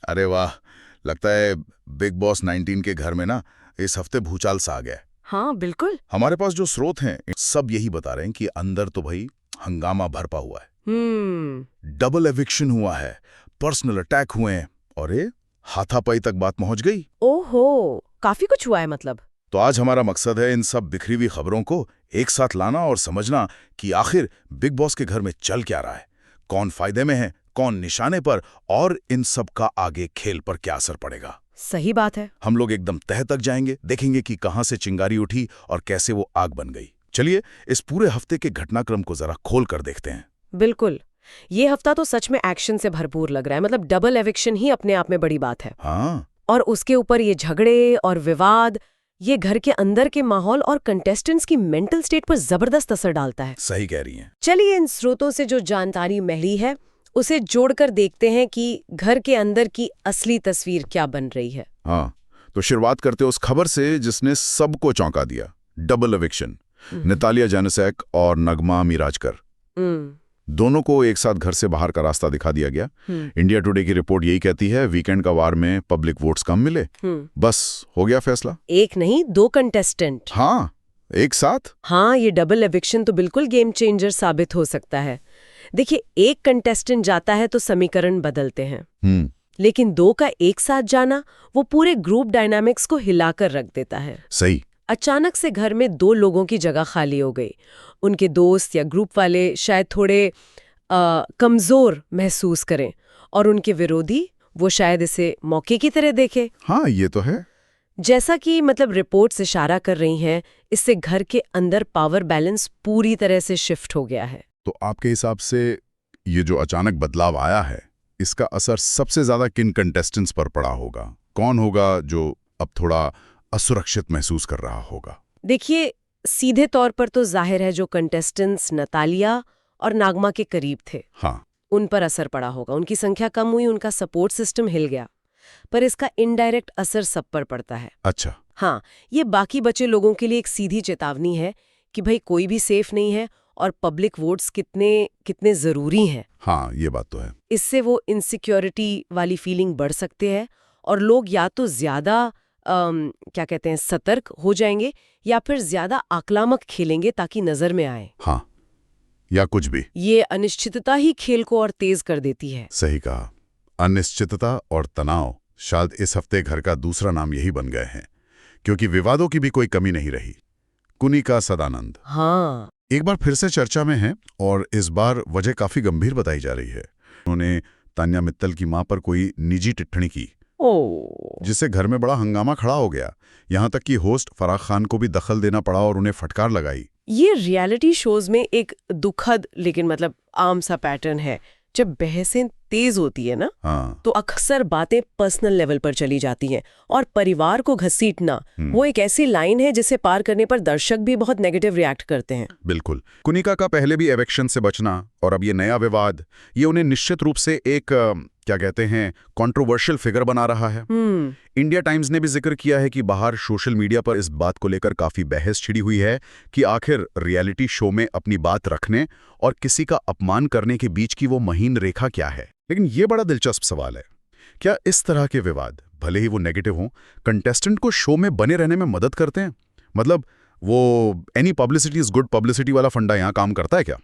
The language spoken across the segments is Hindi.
अरे वाह। लगता है बिग बॉस 19 के घर में ना इस हफ्ते भूचाल सा आ गया है। हाँ बिल्कुल। हमारे पास जो स्रोत हैं सब यही बता रहे हैं कि अंदर तो भाई हंगामा भरपा हुआ है। डबल एविक्शन हुआ है, पर्सनल अटैक हुए हैं और ये हाथापाई तक बात पहुंच गई। ओहो, काफी कुछ हुआ है मतलब। तो आज हमारा मकसद है इन सब बिखरी हुई खबरों को एक साथ लाना और समझना कि आखिर बिग बॉस के घर में चल क्या रहा है, कौन फायदे में है, कौन निशाने पर, और इन सब का आगे खेल पर क्या असर पड़ेगा। सही बात है। हम लोग एकदम तह तक जाएंगे, देखेंगे कि कहां से चिंगारी उठी और कैसे वो आग बन गई। चलिए इस पूरे हफ्ते के घटनाक्रम को जरा खोल कर देखते हैं। बिल्कुल। ये हफ्ता तो सच में एक्शन से भरपूर लग रहा है। मतलब डबल एविक्शन ही अपने आप में बड़ी बात है। हाँ, और उसके ऊपर ये झगड़े और विवाद, ये घर के अंदर के माहौल और कंटेस्टेंट्स की मेंटल स्टेट पर जबरदस्त असर डालता है। सही कह रही हैं। चलिए इन स्रोतों से जो जानकारी मिली है उसे जोड़कर देखते हैं कि घर के अंदर की असली तस्वीर क्या बन रही है। हाँ, तो शुरुआत करते उस खबर से जिसने सबको चौंका दिया। Double eviction. नतालिया जानिसेक और नगमा मिराजकर दोनों को एक साथ घर से बाहर का रास्ता दिखा दिया गया। इंडिया टुडे की रिपोर्ट यही कहती है, वीकेंड का वार में पब्लिक वोट्स कम मिले, बस हो गया फैसला। एक नहीं, दो कंटेस्टेंट। हाँ, एक साथ। हाँ, ये डबल एविक्शन तो बिल्कुल गेम चेंजर साबित हो सकता है। देखिए, एक कंटेस्टेंट जाता है तो समीकरण बदलते हैं, लेकिन दो का एक साथ जाना वो पूरे ग्रुप डायनामिक्स को हिलाकर रख देता है। सही। अचानक से घर में दो लोगों की जगह खाली हो गई। उनके दोस्त या ग्रुप वाले शायद थोड़े कमजोर महसूस करें और उनके विरोधी वो शायद इसे मौके की तरह देखे। हाँ, ये तो है। जैसा कि मतलब रिपोर्ट्स इशारा कर रही हैं, इससे घर के अंदर पावर बैलेंस पूरी तरह से शिफ्ट हो गया है। तो आपके हिसाब से ये जो अचानक बदलाव आया है, इसका असर सबसे ज्यादा किन कंटेस्टेंट्स पर पड़ा होगा? कौन होगा जो अब थोड़ा असुरक्षित महसूस कर रहा होगा? देखिए, सीधे तौर पर तो जाहिर है जो कंटेस्टेंट्स नतालिया और नागमा के करीब थे, हाँ। उन पर असर पड़ा होगा। उनकी संख्या कम हुई, उनका सपोर्ट सिस्टम हिल गया। पर इसका इनडायरेक्ट असर सब पर पड़ता है। अच्छा। हाँ, ये बाकी बचे लोगों के लिए एक सीधी चेतावनी है कि भाई कोई भी सेफ नहीं है और पब्लिक वोट्स कितने कितने जरूरी हैं। हाँ, ये बात तो है। इससे वो इनसिक्योरिटी वाली फीलिंग बढ़ सकते हैं और लोग या तो ज्यादा क्या कहते हैं सतर्क हो जाएंगे या फिर ज्यादा आक्रामक खेलेंगे ताकि नजर में आए। हाँ, या कुछ भी। ये अनिश्चितता ही खेल को और तेज कर देती है। सही कहा। अनिश्चितता और तनाव शायद इस हफ्ते घर का दूसरा नाम यही बन गए हैं, क्योंकि विवादों की भी कोई कमी नहीं रही। कुनिका सदानंद हाँ, एक बार फिर से चर्चा में है और इस बार वजह काफी गंभीर बताई जा रही है। उन्होंने तान्या मित्तल की मां पर कोई निजी टिप्पणी की, जिससे घर में बड़ा हंगामा खड़ा हो गया। यहां तक कि होस्ट फराह खान को भी दखल देना पड़ा और उन्हें फटकार लगाई। ये रियलिटी शोज में एक दुखद लेकिन मतलब आम सा पैटर्न है। जब बहसें तेज होती है ना, हाँ। तो अक्सर बातें पर्सनल लेवल पर चली जाती हैं और परिवार को घसीटना वो एक ऐसी लाइन है जिसे पार करने पर दर्शक भी बहुत नेगेटिव रिएक्ट करते हैं। बिल्कुल। कुनिका का पहले भी एविक्शन से बचना और अब ये नया विवाद, ये उन्हें निश्चित रूप से एक क्या कहते हैं कंट्रोवर्शियल फिगर बना रहा है। इंडिया टाइम्स ने भी जिक्र किया है कि बाहर सोशल मीडिया पर इस बात को लेकर काफी बहस छिड़ी हुई है कि आखिर रियलिटी शो में अपनी बात रखने और किसी का अपमान करने के बीच की वो महीन रेखा क्या है। लेकिन ये बड़ा दिलचस्प सवाल है, क्या इस तरह के विवाद, भले ही वो नेगेटिव हों, कंटेस्टेंट को शो में बने रहने में मदद करते हैं? मतलब वो any publicity is good publicity वाला फंडा यहाँ काम करता है क्या?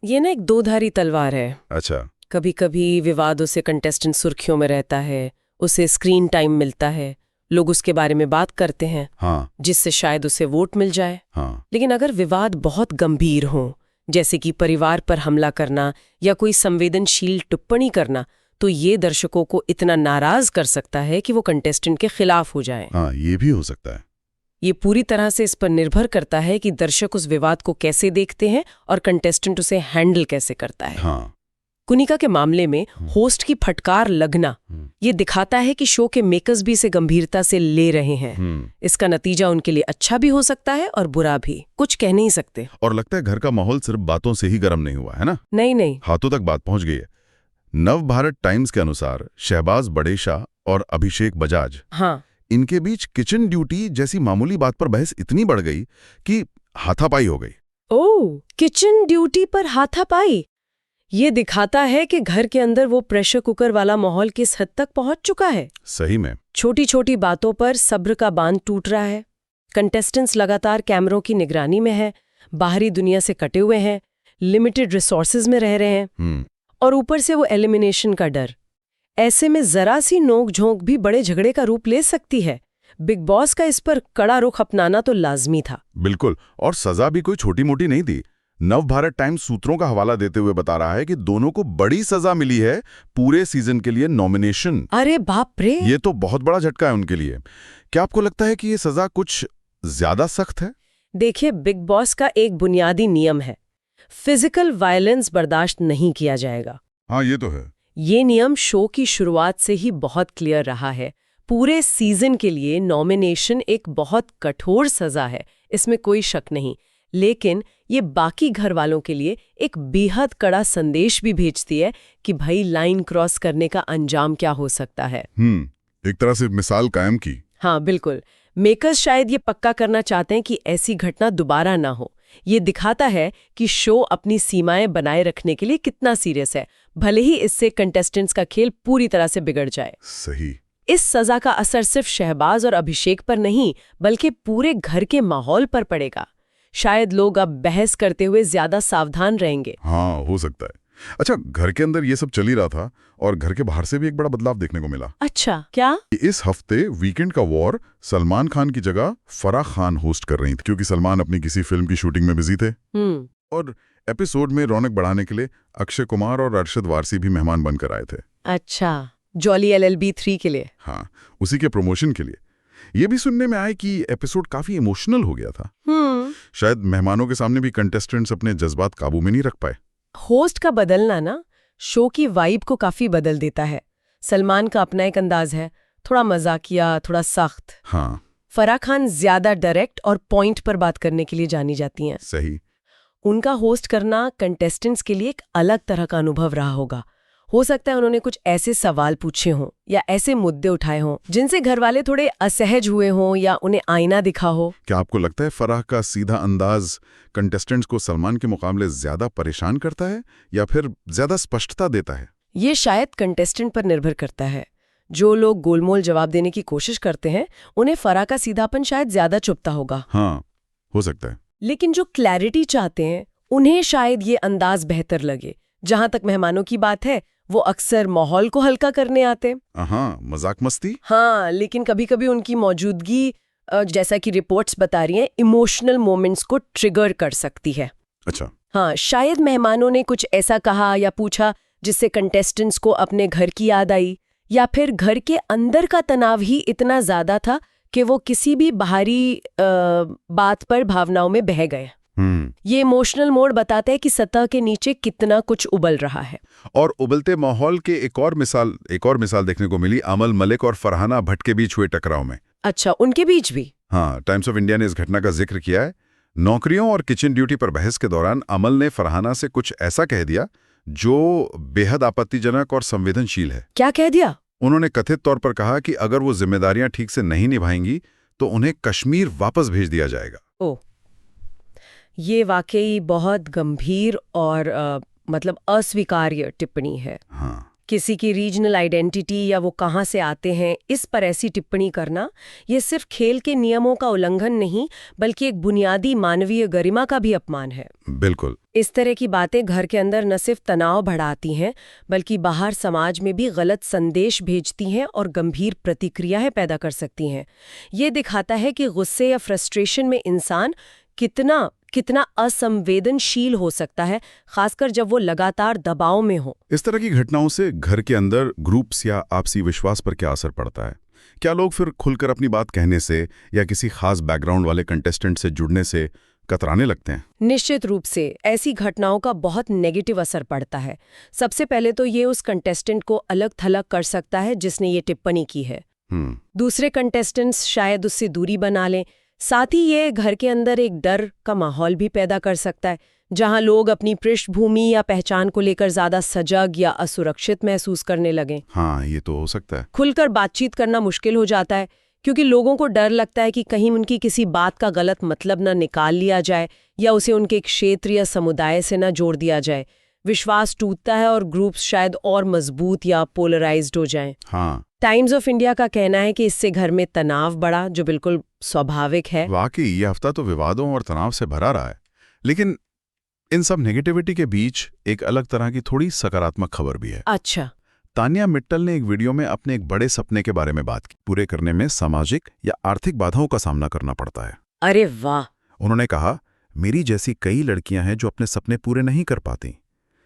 ये ना एक दो-धारी तलवार है। अच्छा। कभी कभी विवादों से कंटेस्टेंट सुर्खियों में रहता है, उसे स्क्रीन टाइम मिलता है, लोग उसके बारे में बात करते हैं। हाँ। जिससे शायद उसे वोट मिल जाए। हाँ। लेकिन अगर विवाद बहुत गंभीर हो, जैसे कि परिवार पर हमला करना या कोई संवेदनशील टिप्पणी करना, तो ये दर्शकों को इतना नाराज कर सकता है कि वो कंटेस्टेंट के खिलाफ हो जाए। हाँ, ये भी हो सकता है। ये पूरी तरह से इस पर निर्भर करता है कि दर्शक उस विवाद को कैसे देखते हैं और कंटेस्टेंट उसे हैंडल कैसे करता है। हाँ। कुनिका के मामले में होस्ट की फटकार लगना ये दिखाता है कि शो के मेकर्स भी इसे गंभीरता से ले रहे हैं। इसका नतीजा उनके लिए अच्छा भी हो सकता है और बुरा भी, कुछ कह नहीं सकते। और लगता है घर का माहौल सिर्फ बातों से ही गर्म नहीं हुआ है ना? नहीं, हाथों तक बात पहुंच गई है। नव भारत टाइम्स के अनुसार शहबाज बड़ेशा और अभिषेक बजाज, हाँ, इनके बीच किचन ड्यूटी जैसी मामूली बात पर बहस इतनी बढ़ गई कि हाथापाई हो गई। ओह, किचन ड्यूटी पर हाथापाई। ये दिखाता है कि घर के अंदर वो प्रेशर कुकर वाला माहौल किस हद तक पहुंच चुका है। सही में। छोटी छोटी बातों पर सब्र का बांध टूट रहा है। कंटेस्टेंट्स लगातार कैमरों की निगरानी में है, बाहरी दुनिया से कटे हुए हैं, लिमिटेड रिसोर्सेज में रह रहे हैं, और ऊपर से वो एलिमिनेशन का डर। ऐसे में जरा सी नोक झोंक भी बड़े झगड़े का रूप ले सकती है। बिग बॉस का इस पर कड़ा रुख अपनाना तो लाजमी था। बिल्कुल, और सजा भी कोई छोटी मोटी नहीं दी। नवभारत टाइम्स सूत्रों का हवाला देते हुए बता रहा है कि दोनों को बड़ी सजा मिली है, पूरे सीजन के लिए नॉमिनेशन। अरे बाप रे, ये तो बहुत बड़ा झटका है उनके लिए। क्या आपको लगता है कि ये सजा कुछ ज्यादा सख्त है? देखिए, बिग बॉस का एक बुनियादी नियम है, फिजिकल वायलेंस बर्दाश्त नहीं किया जाएगा। हाँ, ये तो है। ये नियम शो की शुरुआत से ही बहुत क्लियर रहा है। पूरे सीजन के लिए नॉमिनेशन एक बहुत कठोर सजा है, इसमें कोई शक नहीं। लेकिन ये बाकी घर वालों के लिए एक बेहद कड़ा संदेश भी भेजती है कि भाई लाइन क्रॉस करने का अंजाम क्या हो सकता है। एक तरह से मिसाल कायम की। हाँ बिल्कुल। मेकर्स शायद ये पक्का करना चाहते हैं कि ऐसी घटना दोबारा ना हो। ये दिखाता है कि शो अपनी सीमाएं बनाए रखने के लिए कितना सीरियस है, भले ही इससे कंटेस्टेंट्स का खेल पूरी तरह से बिगड़ जाए। सही। इस सजा का असर सिर्फ शहबाज और अभिषेक पर नहीं, बल्कि पूरे घर के माहौल पर पड़ेगा। शायद लोग अब बहस करते हुए ज्यादा सावधान रहेंगे। हाँ, हो सकता है। अच्छा, घर के अंदर ये सब चल ही रहा था और घर के बाहर से भी एक बड़ा बदलाव देखने को मिला। अच्छा, क्या? इस हफ्ते वीकेंड का वॉर सलमान खान की जगह फराह खान होस्ट कर रही थी, क्योंकि सलमान अपनी किसी फिल्म की शूटिंग में बिजी थे। और एपिसोड में रौनक बढ़ाने के लिए अक्षय कुमार और अरशद वारसी भी मेहमान बनकर आए थे। अच्छा, जॉली LLB 3 के लिए? हाँ, उसी के प्रमोशन के लिए। ये भी सुनने में आया कि एपिसोड काफी इमोशनल हो गया था। शायद मेहमानों के सामने भी कंटेस्टेंट्स अपने जज्बात काबू में नहीं रख पाए। होस्ट का बदलना ना शो की वाइब को काफी बदल देता है। सलमान का अपना एक अंदाज है, थोड़ा मजाकिया, थोड़ा सख्त। हाँ। फराह खान ज्यादा डायरेक्ट और पॉइंट पर बात करने के लिए जानी जाती हैं। सही। उनका होस्ट करना कंटेस्टेंट्स के लिए एक अलग तरह का अनुभव रहा होगा। हो सकता है उन्होंने कुछ ऐसे सवाल पूछे हों या ऐसे मुद्दे उठाए हों जिनसे घर वाले थोड़े असहज हुए हों या उन्हें आईना दिखा हो। क्या आपको लगता है फराह का सीधा अंदाज कंटेस्टेंट्स को सलमान के मुकाबले ज्यादा परेशान करता है या फिर ज्यादा स्पष्टता देता है? ये शायद कंटेस्टेंट पर निर्भर करता है। जो लोग गोलमोल जवाब देने की कोशिश करते हैं, उन्हें फराह का सीधापन शायद ज्यादा चुभता होगा। हाँ, हो सकता है। लेकिन जो क्लैरिटी चाहते हैं, उन्हें शायद ये अंदाज बेहतर लगे। जहां तक मेहमानों की बात है, वो अक्सर माहौल को हल्का करने आते। हाँ, मजाक मस्ती। हाँ, लेकिन कभी-कभी उनकी मौजूदगी, जैसा कि रिपोर्ट्स बता रही हैं, इमोशनल मोमेंट्स को ट्रिगर कर सकती है। अच्छा। हाँ, शायद मेहमानों ने कुछ ऐसा कहा या पूछा जिससे कंटेस्टेंट्स को अपने घर की याद आई, या फिर घर के अंदर का तनाव ही इतना ज्यादा था कि वो किसी भी बाहरी बात पर भावनाओं में बह गए। ये इमोशनल मोड बताता है कि सतह के नीचे कितना कुछ उबल रहा है। और उबलते माहौल के एक और मिसाल देखने को मिली अमल मलिक और फरहाना भट्ट के बीच हुए टकराव में। अच्छा, उनके बीच भी? हाँ, टाइम्स ऑफ इंडिया ने इस घटना का जिक्र किया है। नौकरियों और किचन ड्यूटी पर बहस के दौरान अमल ने फरहाना से कुछ ऐसा कह दिया जो बेहद आपत्तिजनक और संवेदनशील है। क्या कह दिया? उन्होंने कथित तौर पर कहा कि अगर वो जिम्मेदारियां ठीक से नहीं निभाएंगी तो उन्हें कश्मीर वापस भेज दिया जाएगा। ओह, ये वाकई बहुत गंभीर और मतलब अस्वीकार्य टिप्पणी है। हाँ। किसी की रीजनल आइडेंटिटी या वो कहाँ से आते हैं, इस पर ऐसी टिप्पणी करना, ये सिर्फ खेल के नियमों का उल्लंघन नहीं, बल्कि एक बुनियादी मानवीय गरिमा का भी अपमान है। बिल्कुल। इस तरह की बातें घर के अंदर न सिर्फ तनाव बढ़ाती हैं, बल्कि बाहर समाज में भी गलत संदेश भेजती हैं और गंभीर प्रतिक्रियाएं पैदा कर सकती हैं। ये दिखाता है कि गुस्से या फ्रस्ट्रेशन में इंसान कितना असंवेदनशील हो सकता है, खासकर जब वो लगातार दबाव में हो। इस तरह की घटनाओं से घर के अंदर ग्रुप्स या आपसी विश्वास पर क्या असर पड़ता है? क्या लोग फिर खुलकर अपनी बात कहने से या किसी खास बैकग्राउंड वाले कंटेस्टेंट से जुड़ने से कतराने लगते हैं? निश्चित रूप से ऐसी घटनाओं का बहुत नेगेटिव असर पड़ता है। सबसे पहले तो ये उस कंटेस्टेंट को अलग थलग कर सकता है जिसने ये टिप्पणी की है। दूसरे कंटेस्टेंट्स शायद उससे दूरी बना लें। साथ ही ये घर के अंदर एक डर का माहौल भी पैदा कर सकता है, जहां लोग अपनी पृष्ठभूमि या पहचान को लेकर ज्यादा सजग या असुरक्षित महसूस करने लगें। हाँ, ये तो हो सकता है। खुलकर बातचीत करना मुश्किल हो जाता है, क्योंकि लोगों को डर लगता है कि कहीं उनकी किसी बात का गलत मतलब न निकाल लिया जाए या उसे उनके क्षेत्र या समुदाय से न जोड़ दिया जाए। विश्वास टूटता है और ग्रुप्स शायद और मजबूत या पोलराइज्ड हो जाएं। हाँ, टाइम्स ऑफ इंडिया का कहना है कि इससे घर में तनाव बढ़ा, जो बिल्कुल स्वाभाविक है। वाकई ये हफ्ता तो विवादों और तनाव से भरा रहा है। लेकिन इन सब नेगेटिविटी के बीच एक अलग तरह की थोड़ी सकारात्मक खबर भी है। अच्छा। तानिया मित्तल ने एक वीडियो में अपने एक बड़े सपने के बारे में बात की। पूरे करने में सामाजिक या आर्थिक बाधाओं का सामना करना पड़ता है। अरे वाह। उन्होंने कहा, मेरी जैसी कई लड़कियां हैं जो अपने सपने पूरे नहीं कर पाती।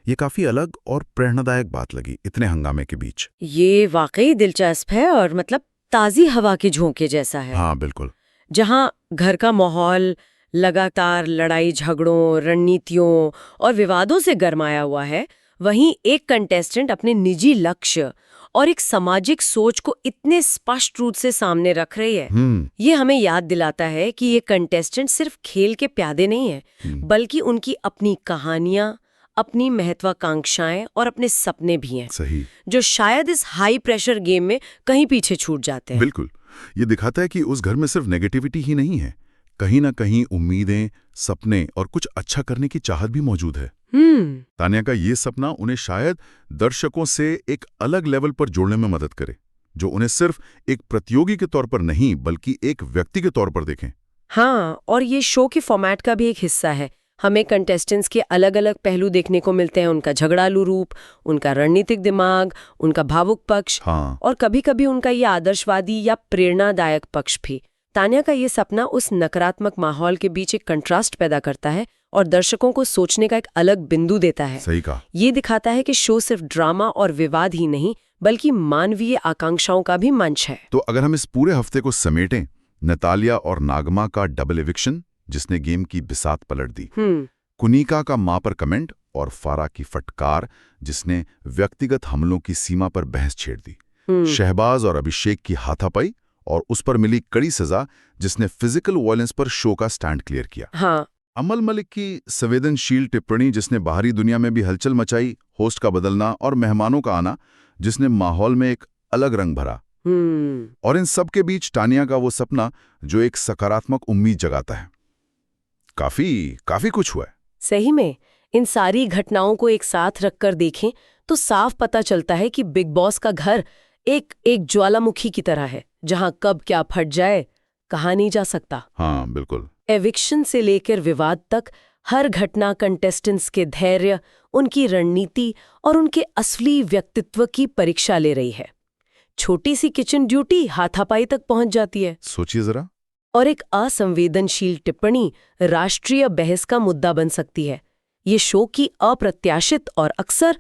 ये काफी अलग और प्रेरणादायक बात लगी इतने हंगामे के बीच। ये वाकई दिलचस्प है और मतलब ताज़ी हवा की झोंके जैसा है। हाँ बिल्कुल। जहाँ घर का माहौल लगातार लड़ाई झगड़ों, रणनीतियों और विवादों से गरमाया हुआ है, वहीं एक कंटेस्टेंट अपने निजी लक्ष्य और एक सामाजिक सोच को इतने स्पष्ट रूप से सामने रख रही है। ये हमें याद दिलाता है कि ये कंटेस्टेंट सिर्फ खेल के प्यादे नहीं है, बल्कि उनकी अपनी कहानियां, अपनी महत्वाकांक्षाएं और अपने सपने भी हैं। सही। जो शायद इस हाई प्रेशर गेम में कहीं पीछे छूट जाते हैं। बिल्कुल। ये दिखाता है कि उस घर में सिर्फ नेगेटिविटी ही नहीं है, कहीं ना कहीं उम्मीदें, सपने और कुछ अच्छा करने की चाहत भी मौजूद है। तानिया का ये सपना उन्हें शायद दर्शकों से एक अलग लेवल पर जोड़ने में मदद करे, जो उन्हें सिर्फ एक प्रतियोगी के तौर पर नहीं बल्कि एक व्यक्ति के तौर पर देखें। हाँ, और ये शो के फॉर्मेट का भी एक हिस्सा है। हमें कंटेस्टेंट्स के अलग अलग पहलू देखने को मिलते हैं, उनका झगड़ालू रूप, उनका रणनीतिक दिमाग, उनका भावुक पक्ष। हाँ। और कभी कभी उनका ये आदर्शवादी या प्रेरणादायक पक्ष भी। तानिया का ये सपना उस नकारात्मक माहौल के बीच एक कंट्रास्ट पैदा करता है और दर्शकों को सोचने का एक अलग बिंदु देता है। सही कहा। ये दिखाता है कि शो सिर्फ ड्रामा और विवाद ही नहीं, बल्कि मानवीय आकांक्षाओं का भी मंच है। तो अगर हम इस पूरे हफ्ते को समेटें, नतालिया और नागमा का डबल एविक्शन जिसने गेम की बिसात पलट दी, कुनिका का मां पर कमेंट और फारा की फटकार जिसने व्यक्तिगत हमलों की सीमा पर बहस छेड़ दी, शहबाज और अभिषेक की हाथापाई और उस पर मिली कड़ी सजा जिसने फिजिकल वायलेंस पर शो का स्टैंड क्लियर किया, हाँ। अमल मलिक की संवेदनशील टिप्पणी जिसने बाहरी दुनिया में भी हलचल मचाई, होस्ट का बदलना और मेहमानों का आना जिसने माहौल में एक अलग रंग भरा, और इन सब के बीच तानिया का वो सपना जो एक सकारात्मक उम्मीद जगाता है। काफी कुछ हुआ है। सही में इन सारी घटनाओं को एक साथ रखकर देखें तो साफ पता चलता है कि बिग बॉस का घर एक ज्वालामुखी की तरह है, जहां कब क्या फट जाए कहा नहीं जा सकता। हाँ बिल्कुल। एविक्शन से लेकर विवाद तक हर घटना कंटेस्टेंट्स के धैर्य, उनकी रणनीति और उनके असली व्यक्तित्व की परीक्षा ले रही है। छोटी सी किचन ड्यूटी हाथापाई तक पहुंच जाती है। सोचिए जरा। और एक असंवेदनशील टिप्पणी राष्ट्रीय बहस का मुद्दा बन सकती है। ये शो की अप्रत्याशित और अक्सर